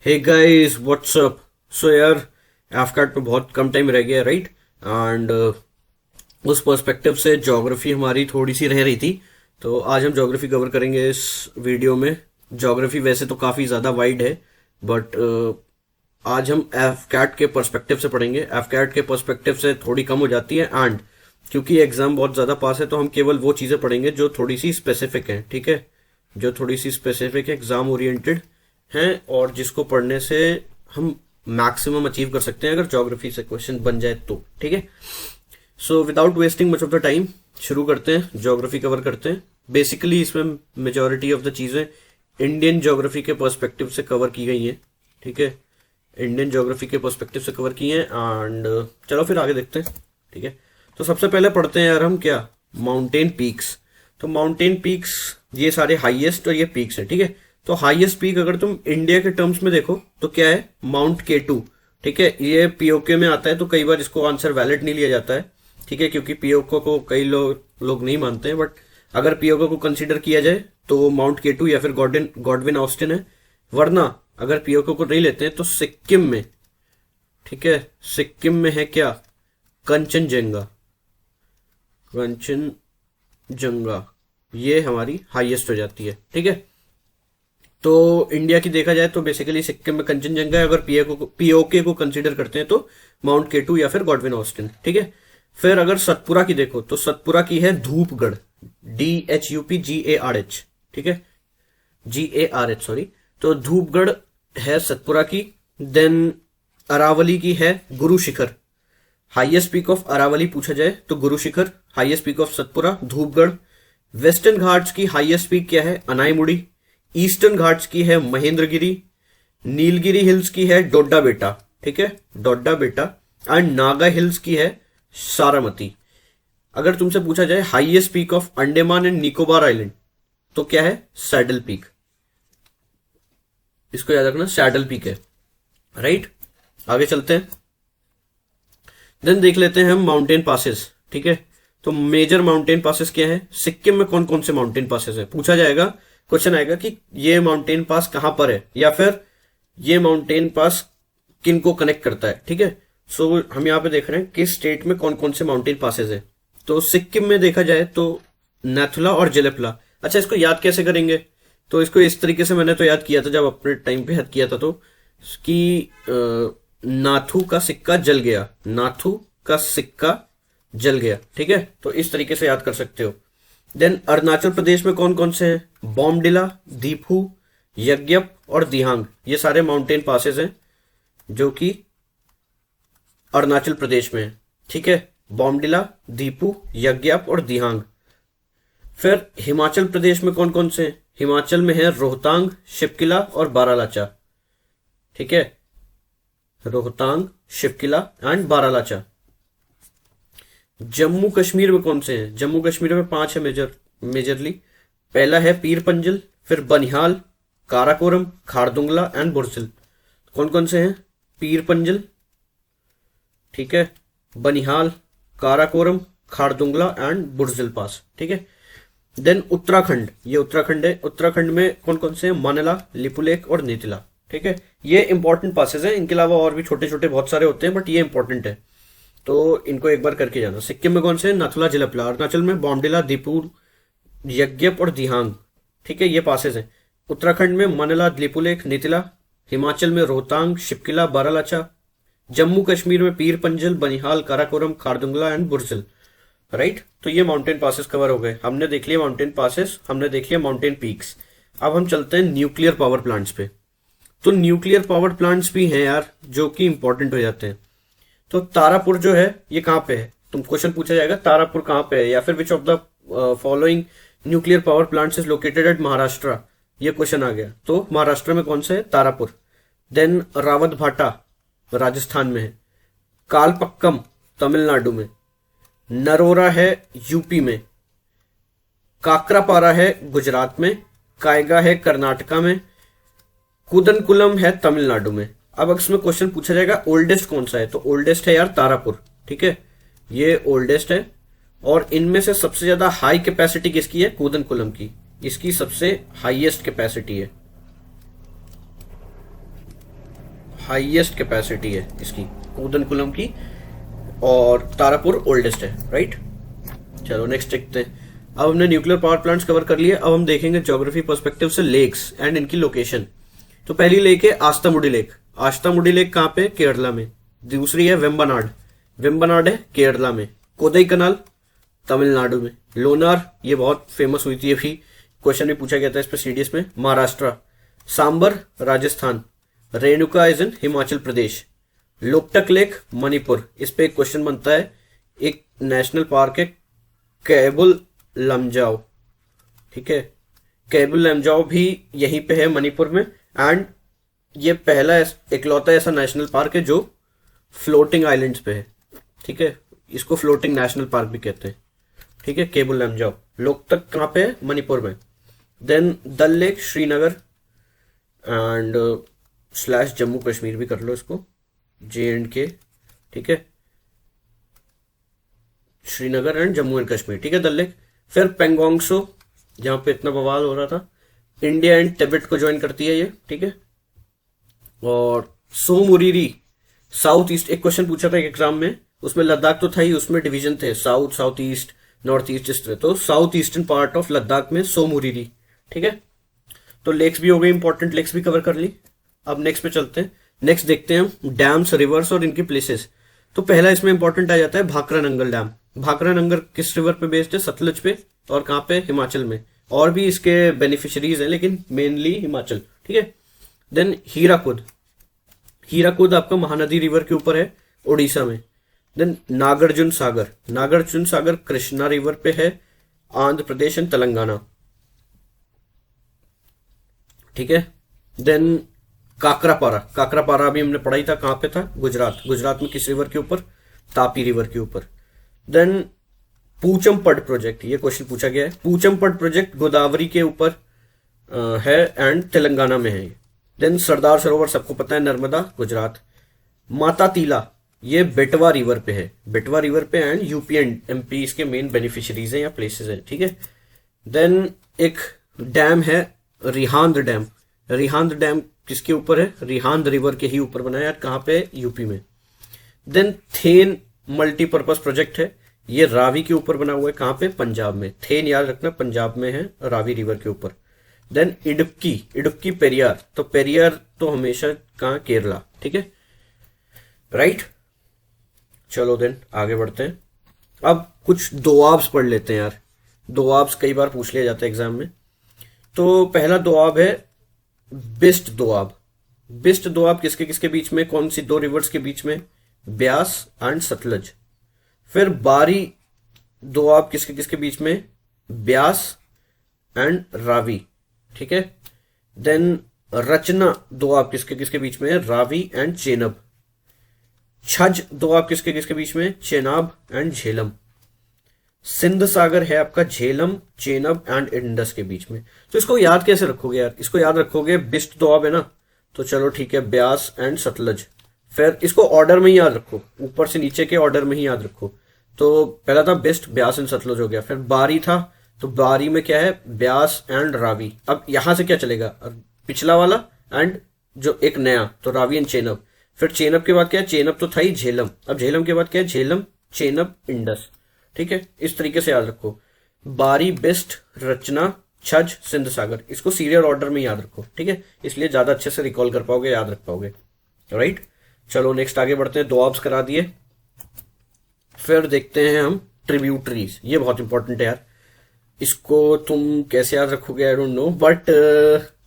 Hey guys what's up. सो यार AFCAT पे बहुत कम टाइम रह गया राइट। एंड उस पर्सपेक्टिव से ज्योग्राफी हमारी थोड़ी सी रह रही थी, तो आज हम ज्योग्राफी कवर करेंगे इस वीडियो में। ज्योग्राफी वैसे तो काफ़ी ज़्यादा वाइड है, बट आज हम एफकैट के पर्सपेक्टिव से पढ़ेंगे। एफकैट के पर्सपेक्टिव से थोड़ी कम हो जाती है, एंड क्योंकि एग्जाम बहुत ज़्यादा पास है तो हम केवल वो चीज़ें पढ़ेंगे जो थोड़ी सी स्पेसिफिक हैं, ठीक है, जो थोड़ी सी स्पेसिफिक एग्जाम ओरिएंटेड हैं और जिसको पढ़ने से हम मैक्सिमम अचीव कर सकते हैं अगर ज्योग्राफी से क्वेश्चन बन जाए तो, ठीक है। So without wasting much of the time शुरू करते हैं, ज्योग्राफी कवर करते हैं। बेसिकली इसमें मेजॉरिटी ऑफ द चीज़ें इंडियन ज्योग्राफी के पर्सपेक्टिव से कवर की गई हैं, ठीक है, इंडियन ज्योग्राफी के पर्सपेक्टिव से कवर की हैं। एंड चलो फिर आगे देखते हैं, ठीक है। तो सबसे पहले पढ़ते हैं यार हम क्या, माउंटेन पीक्स। तो माउंटेन पीक्स ये सारे हाईएस्ट और ये पीक्स हैं, ठीक है। तो हाईएस्ट पीक अगर तुम इंडिया के टर्म्स में देखो तो क्या है, माउंट K2, ठीक है। ये पीओके में आता है तो कई बार इसको आंसर वैलिड नहीं लिया जाता है, ठीक है, क्योंकि पीओके को कई लोग नहीं मानते हैं। बट अगर पीओके को कंसीडर किया जाए तो माउंट K2 या फिर गॉडविन ऑस्टिन है। वरना अगर पीओके को नहीं लेते हैं तो सिक्किम में, ठीक है, सिक्किम में है क्या, कंचनजंगा। कंचनजंगा ये हमारी हाईएस्ट हो जाती है, ठीक है। तो इंडिया की देखा जाए तो बेसिकली सिक्किम में कंचनजंगा है। अगर पीओके को कंसीडर करते हैं तो माउंट K2 या फिर गॉडविन ऑस्टिन, ठीक है। फिर अगर सतपुरा की देखो तो सतपुरा की है धूपगढ़, DHUPGARH, ठीक है, GARH सॉरी। तो धूपगढ़ है सतपुरा की। देन अरावली की है Guru Shikhar. Highest peak of Aravalli पूछा जाए तो Guru Shikhar, highest peak of Satpura Dhupgarh. Western Ghats की हाईएस्ट पीक क्या है, अनाईमुड़ी। ईस्टर्न घाट्स की है महेंद्रगिरी। नीलगिरी हिल्स की है डोडा बेटा, ठीक है, डोडा बेटा। एंड नागा हिल्स की है सारामती। अगर तुमसे पूछा जाए highest peak of Andaman and Nicobar island तो क्या है, सैडल पीक। इसको याद रखना, सैडल पीक है, राइट। आगे चलते हैं। देन देख लेते हैं हम माउंटेन पासेस, ठीक है। तो मेजर माउंटेन पासेस क्या है, सिक्किम में कौन कौन से माउंटेन पासेस है पूछा जाएगा। क्वेश्चन आएगा कि ये माउंटेन पास कहां पर है या फिर ये माउंटेन पास किन को कनेक्ट करता है, ठीक है। सो हम यहाँ पे देख रहे हैं कि स्टेट में कौन कौन से माउंटेन पासेस है। तो सिक्किम में देखा जाए तो नाथुला और जेलेपला। अच्छा, इसको याद कैसे करेंगे, तो इसको इस तरीके से मैंने तो याद किया था जब अपने टाइम पे याद किया था, तो कि नाथू का सिक्का जल गया, नाथू का सिक्का जल गया, ठीक है। तो इस तरीके से याद कर सकते हो। देन अरुणाचल प्रदेश में कौन कौन से हैं, बॉमडिला, दीफू, यज्ञप और दिहांग। ये सारे माउंटेन पासेस हैं जो कि अरुणाचल प्रदेश में है, ठीक है। बॉमडिला, दीपू, यज्ञप और दिहांग। फिर हिमाचल प्रदेश में कौन कौन से हैं, हिमाचल में है रोहतांग, शिवकिला और बारालाचा, ठीक है, रोहतांग, शिवकिला एंड बारालाचा। जम्मू कश्मीर में कौन से हैं, जम्मू कश्मीर में 5 है मेजरली। पहला है पीर पंजल, फिर बनिहाल, काराकोरम, खारदुंगला एंड बुरसिल। कौन कौन से हैं, पीर पंजल, ठीक है, बनिहाल, काराकोरम, खारदुंगला एंड बुरसिल पास, ठीक है। देन उत्तराखंड, ये उत्तराखंड है। उत्तराखंड में कौन कौन से हैं, मानला, लिपुलेख और नीतिला, ठीक है। ये इंपॉर्टेंट पासेस हैं, इनके अलावा और भी छोटे छोटे बहुत सारे होते हैं बट ये इंपॉर्टेंट है, तो इनको एक बार करके जाना। सिक्किम में कौन से, नाथुला, जेलेपला। अरुणाचल में बॉमडिला, दीपुर, यज्ञप और दिहांग, ठीक है, ये पासेस हैं। उत्तराखंड में मनला, लिपुलेख, नीतिला। हिमाचल में रोहतांग, शिवकिला, बारालाचा। जम्मू कश्मीर में पीर पंजल, बनिहाल, काराकोरम, खारदुंगला एंड बुरसिल, राइट। तो ये माउंटेन पासेस कवर हो गए। हमने देख लिया माउंटेन पासेस, हमने देख लिया माउंटेन पीक्स। अब हम चलते हैं न्यूक्लियर पावर प्लांट्स पे। तो न्यूक्लियर पावर प्लांट्स भी हैं यार जो कि इंपॉर्टेंट हो जाते हैं। तो तारापुर जो है ये कहां पे है, तुम क्वेश्चन पूछा जाएगा तारापुर कहां पे है, या फिर which of the following nuclear power plants is located at Maharashtra, ये क्वेश्चन आ गया। तो महाराष्ट्र में कौन सा है, तारापुर। देन रावत भाटा राजस्थान में है। कालपक्कम तमिलनाडु में। नरोरा है यूपी में। काकरापारा है गुजरात में। कायगा है कर्नाटका में। कुदनकुलम है तमिलनाडु में। अब इसमें क्वेश्चन पूछा जाएगा ओल्डेस्ट कौन सा है, तो ओल्डेस्ट है यार तारापुर, ठीक है, ये ओल्डेस्ट है। और इनमें से सबसे ज्यादा हाई कैपेसिटी किसकी है, कूदनकुलम की, इसकी सबसे हाईएस्ट कैपेसिटी है। हाईएस्ट कैपेसिटी है इसकी कूदनकुलम की, और तारापुर ओल्डेस्ट है, राइट। चलो नेक्स्ट देखते हैं। अब हमने न्यूक्लियर पावर प्लांट्स कवर कर लिए। अब हम देखेंगे ज्योग्राफी पर्सपेक्टिव से लेक्स एंड इनकी लोकेशन। तो पहली लेक है आस्तामुडी लेक। आस्तामुडी लेक कहाँ पे? केरला में। दूसरी है वेम्बनाड, वेम्बनाड है केरला में। कोदई कनाल तमिलनाडु में। लोनार, ये बहुत फेमस हुई थी अभी, क्वेश्चन भी पूछा गया था इस पे सीडीएस में, Maharashtra. Sambhar Rajasthan. Renuka is in Himachal Pradesh. Loktak lake Manipur. इस पे एक क्वेश्चन बनता है। एक नेशनल पार्क है कैबुल लमजाओ, ठीक है, कैबुल लमजाओ भी यहीं पे है मणिपुर में। एंड ये पहला इकलौता ऐसा नेशनल पार्क है जो फ्लोटिंग आइलैंड्स पे है, ठीक है। इसको फ्लोटिंग नेशनल पार्क भी कहते हैं, ठीक है। केबुल लमजाओ। लोकटक कहाँ पे है? मणिपुर में। देन दल लेक श्रीनगर एंड / जम्मू कश्मीर भी कर लो इसको, JNK, ठीक है, श्रीनगर एंड जम्मू एंड कश्मीर, ठीक है, दल लेक। फिर पेंगोंग सो, जहां पे इतना बवाल हो रहा था, इंडिया एंड तिब्बत को ज्वाइन करती है ये, ठीक है। और सोमुरीरी साउथ ईस्ट, एक क्वेश्चन पूछा था एक एग्जाम में, उसमें लद्दाख तो था ही, उसमें डिवीजन थे south, south east, north east, इस तरह। तो south eastern part of Ladakh में सोमुरीरी, ठीक है। तो लेक्स भी हो गई, इंपॉर्टेंट लेक्स भी कवर कर ली। अब नेक्स्ट पे चलते हैं। नेक्स्ट देखते हैं हम डैम्स, रिवर्स और इनकी प्लेसेस। तो पहला इसमें इंपॉर्टेंट आ जाता है भाखरा नंगल डैम। भाखरा नंगल किस रिवर पे बेस्ड है? सतलुज पे। और कहाँ पे? हिमाचल में। और भी इसके बेनिफिशरीज हैं लेकिन मेनली हिमाचल, ठीक है। देन हीराकुद, हीराकुद आपका महानदी रिवर के ऊपर है, उड़ीसा में। देन नागार्जुन सागर, नागार्जुन सागर कृष्णा रिवर पे है, आंध्र प्रदेश एंड तेलंगाना, ठीक है। देन काकरापारा, काकरापारा भी हमने पढ़ा ही था, कहां पे था? गुजरात। गुजरात में किस रिवर के ऊपर? तापी रिवर के ऊपर। देन पूचमपड प्रोजेक्ट, ये क्वेश्चन पूछा गया है। पूचमपड प्रोजेक्ट गोदावरी के ऊपर है एंड तेलंगाना में है। देन सरदार सरोवर सबको पता है, नर्मदा, गुजरात। माता तीला, ये बेटवा रिवर पे है, बेटवा रिवर पे एंड यूपी एंड MP इसके मेन बेनिफिशरीज हैं या प्लेसेस हैं, ठीक है। देन एक डैम है रिहांद डैम। रिहांद डैम किसके ऊपर है? रिहांद रिवर के ही ऊपर बना है, कहां पे? यूपी में। देन थेन मल्टीपर्पज प्रोजेक्ट है, ये रावी के ऊपर बना हुआ है, कहां पे? पंजाब में। थेन याद रखना, पंजाब में है, रावी रिवर के ऊपर। देन इडुक्की, इडुक्की पेरियार, तो पेरियार तो हमेशा कहां? केरला, ठीक है, राइट। चलो देन आगे बढ़ते हैं। अब कुछ दोआब्स पढ़ लेते हैं यार, दोआब्स कई बार पूछ लिया जाता है एग्जाम में। तो पहला दोआब है बिस्ट दोआब। बिस्ट दोआब किसके किसके बीच में? कौन सी दो रिवर्स के बीच में? ब्यास एंड सतलज। फिर बारी दोआब किसके किसके बीच में? ब्यास एंड रावी, ठीक है। देन रचना दोआब किसके किसके बीच में है? रावी एंड चेनब। छज दोआब किसके किसके बीच में? चेनाब एंड झेलम। सिंध सागर है आपका झेलम, चेनब एंड इंडस के बीच में। तो इसको याद कैसे रखोगे यार? इसको याद रखोगे, बिस्ट दोआब है ना, तो चलो ठीक है, ब्यास एंड सतलज। फिर इसको ऑर्डर में ही याद रखो, ऊपर से नीचे के ऑर्डर में ही याद रखो। तो पहला था बिस्ट, ब्यास एंड सतलज हो गया। फिर बारी था, तो बारी में क्या है? ब्यास एंड रावी। अब यहां से क्या चलेगा? पिछला वाला एंड जो एक नया, तो रावी एंड चेनब। फिर चेनब के बाद क्या है? चेनब तो था ही झेलम। अब झेलम के बाद क्या है? झेलम, चेनब, इंडस, ठीक है। इस तरीके से याद रखो, बारी, बिस्ट, रचना, छज, सिंध सागर। इसको सीरियल ऑर्डर में याद रखो, ठीक है, इसलिए ज्यादा अच्छे से रिकॉल कर पाओगे, याद रख पाओगे, राइट। चलो नेक्स्ट आगे बढ़ते हैं। दोआब्स करा दिए। फिर देखते हैं हम ट्रिब्यूटरीज। ये बहुत इंपॉर्टेंट है यार, इसको तुम कैसे याद रखोगे आई डोंट नो, बट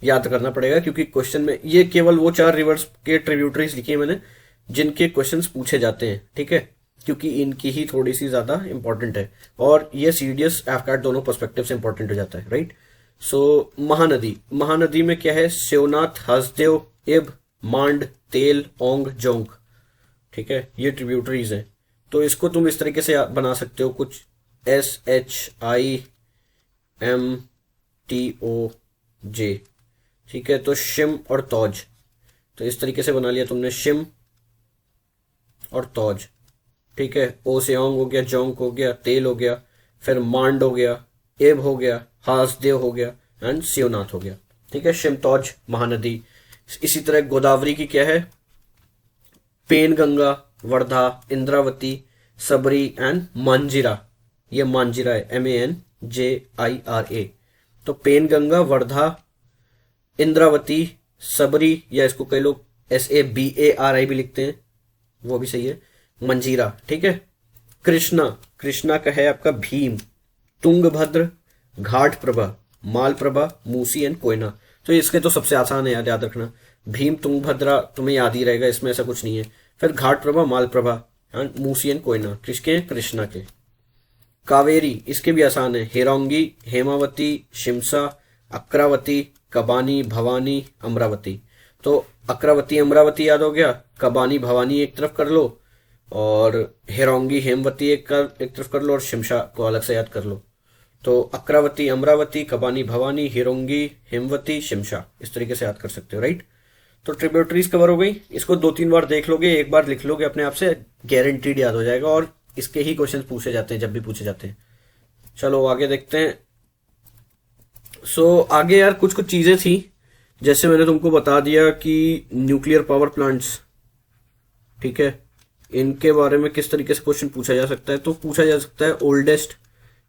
याद करना पड़ेगा क्योंकि क्वेश्चन में ये केवल वो 4 रिवर्स के ट्रिब्यूटरीज लिखी है मैंने जिनके क्वेश्चंस पूछे जाते हैं, ठीक है, क्योंकि इनकी ही थोड़ी सी ज्यादा इंपॉर्टेंट है और ये सीडीएस एफकैट दोनों पर्सपेक्टिव से इंपॉर्टेंट हो जाता है, राइट। सो महानदी, महानदी में क्या है? शिवनाथ, हसदेव, इब, मांड, तेल, ओंग, जोंग, ठीक है, ये ट्रिब्यूटरीज हैं। तो इसको तुम इस तरीके से बना सकते हो कुछ, SHIMTOJ, ठीक है। तो शिम और तौज, तो इस तरीके से बना लिया तुमने, शिम और तौज, ठीक है। ओ से ओंग हो गया, जोंग हो गया, तेल हो गया, फिर मांड हो गया, एब हो गया, हासदेव हो गया एंड शिवनाथ हो गया, ठीक है। शिम, तौज, महानदी। इसी तरह गोदावरी की क्या है? Penganga, Wardha, Indravati, Sabari and Manjira. ये मांजिरा है, MANJIRA। तो पेन गंगा, वर्धा, इंद्रावती, सबरी, या इसको कई लोग SABARI भी लिखते हैं, वो भी सही है, मंजीरा। ठीक है। कृष्णा, कृष्णा का है आपका भीम, तुंगभद्र, घाट प्रभा, मालप्रभा, मूसी एंड कोयना। तो इसके तो सबसे आसान है, याद रखना। भीम, तुंगभद्रा तुम्हें याद ही रहेगा, इसमें ऐसा कुछ नहीं है। फिर घाट प्रभा, मालप्रभा एंड मूसी एंड कोयना, किसके? कृष्णा के। कावेरी, इसके भी आसान है, हेरोंगी, हेमावती, शिमसा, अक्रावती, कबानी, भवानी, अमरावती। तो अक्रावती, अमरावती याद हो गया, कबानी, भवानी एक तरफ कर लो, और हेरोंगी, हेमवती एक तरफ कर लो, और शिमशा को अलग से याद कर लो। तो अक्रावती, अमरावती, कबानी, भवानी, हिरोंगी, हेमवती, शिमशा, इस तरीके से याद कर सकते हो, राइट। तो ट्रिब्यूटरीज कवर हो गई। इसको 2-3 बार देख लोगे, एक बार लिख लोगे अपने आप से, गारंटीड याद हो जाएगा। और इसके ही क्वेश्चन पूछे जाते हैं जब भी पूछे जाते हैं। चलो आगे देखते हैं। आगे यार कुछ कुछ चीजें थी, जैसे मैंने तुमको बता दिया कि न्यूक्लियर पावर प्लांट्स, ठीक है, इनके बारे में किस तरीके से क्वेश्चन पूछा जा सकता है। तो पूछा जा सकता है ओल्डेस्ट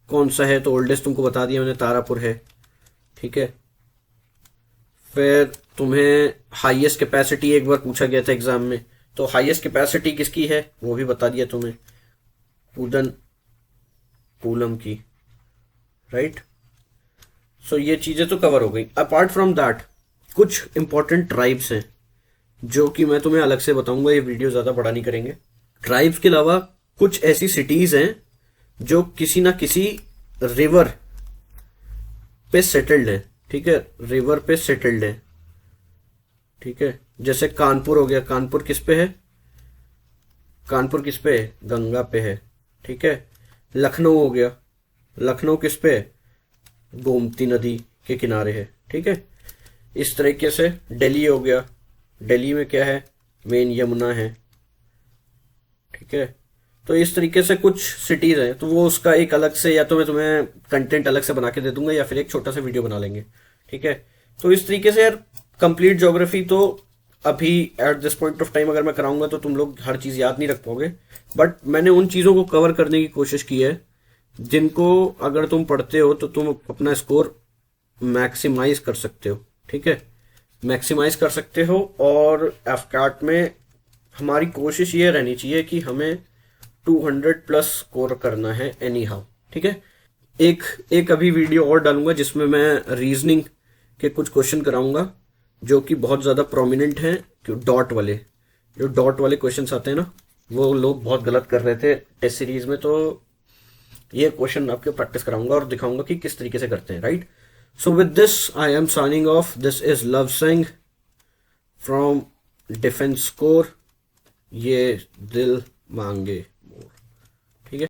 कौन सा है, तो ओल्डेस्ट तुमको बता दिया मैंने, तारापुर है। ठीक है। फिर तुम्हें हाईएस्ट कैपेसिटी एक बार पूछा गया था एग्जाम में, तो हाईएस्ट कैपेसिटी किसकी है वो भी बता दिया तुम्हें, पूदन पूलम की, राइट। ये चीजें तो कवर हो गई। अपार्ट फ्रॉम दैट कुछ इंपॉर्टेंट ट्राइब्स हैं जो कि मैं तुम्हें अलग से बताऊंगा, ये वीडियो ज्यादा बड़ा नहीं करेंगे। ट्राइब्स के अलावा कुछ ऐसी सिटीज हैं जो किसी ना किसी रिवर पे सेटल्ड है। ठीक है, रिवर पे सेटल्ड है। ठीक है, जैसे कानपुर हो गया, कानपुर किस पे है? कानपुर किस पे है? गंगा पे है। ठीक है। लखनऊ हो गया, लखनऊ किस पे है? गोमती नदी के किनारे है। ठीक है। इस तरीके से दिल्ली हो गया, दिल्ली में क्या है? मेन यमुना है। ठीक है। तो इस तरीके से कुछ सिटीज हैं, तो वो उसका एक अलग से, या तो मैं तुम्हें कंटेंट अलग से बना के दे दूंगा, या फिर एक छोटा सा वीडियो बना लेंगे। ठीक है। तो इस तरीके से यार कंप्लीट ज्योग्राफी तो अभी at this point of time अगर मैं कराऊंगा तो तुम लोग हर चीज याद नहीं रख पाओगे, बट मैंने उन चीजों को कवर करने की कोशिश की है जिनको अगर तुम पढ़ते हो तो तुम अपना स्कोर मैक्सिमाइज कर सकते हो। ठीक है, मैक्सिमाइज कर सकते हो। और एफकैट में हमारी कोशिश ये रहनी चाहिए कि हमें 200 प्लस स्कोर करना है एनी हाउ। ठीक है। एक अभी वीडियो और डालूंगा जिसमें मैं रीजनिंग के कुछ क्वेश्चन कराऊंगा जो कि बहुत ज्यादा प्रोमिनेंट हैं, डॉट वाले, जो डॉट वाले क्वेश्चंस आते हैं ना, वो लोग बहुत गलत कर रहे थे टेस्ट सीरीज में। तो ये क्वेश्चन आपके प्रैक्टिस कराऊंगा और दिखाऊंगा कि किस तरीके से करते हैं, right. So with this I am signing off. This is love Singh from defence corps. ये दिल मांगे।